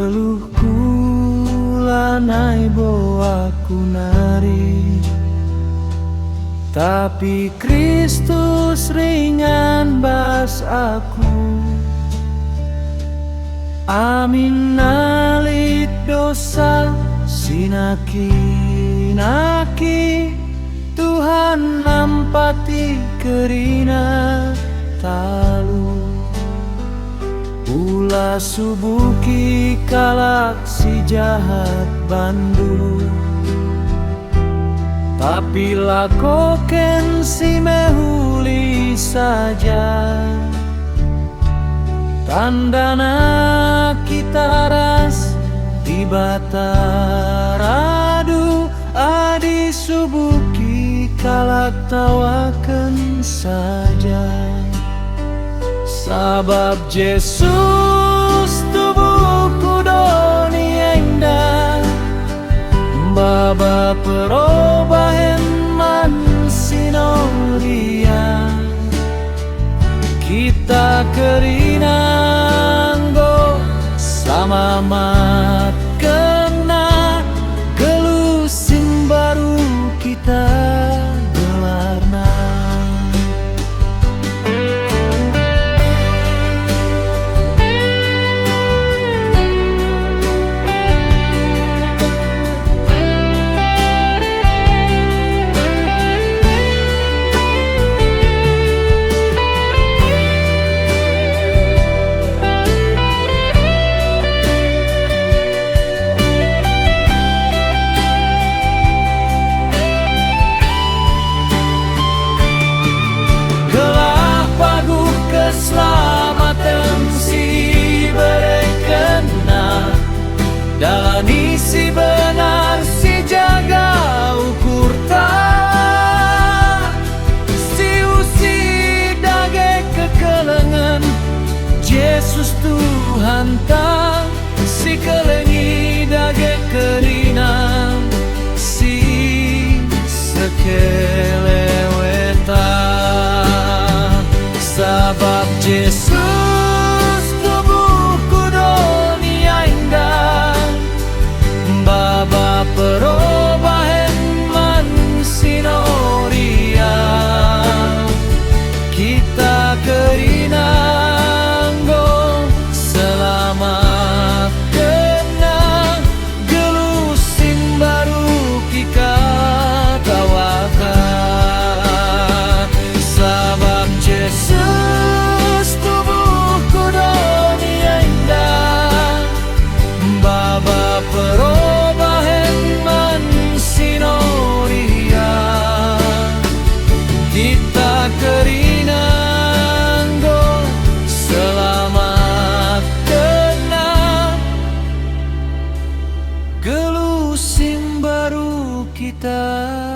Geluhku lanai bo aku nari, tapi Kristus ringan bas aku. Amin nalit dosa sinaki-naki, Tuhan nampati kerina talu. Ulah subuki kalak si jahat bandu, tapi lakoken si mehuli saja. Tandana kita ras di bataradu, adi subuki kalak tawakan saja. Sabab Yesus tubuhku doni indah, baba perubahan man sinoria. Kita kerinanggo sama mat kena, gelusin baru kita gelarna. Keselamatan si berekena, jalani si benar si jaga ukur tak, si usi dage kekelengan Yesus Tuhan tak, si kelengi dage kerina, si sekelewetan. Sabab Yesus tubuhku dunia indah, baba perubahan man sinoria. Kita kerinanggo selamat kena, gelusin baru kita tawakan. Sabab Yesus tubuhku dunia indah, baba perubahan man sinoria. Kita kerinanggo selamat kena, gelusin baru kita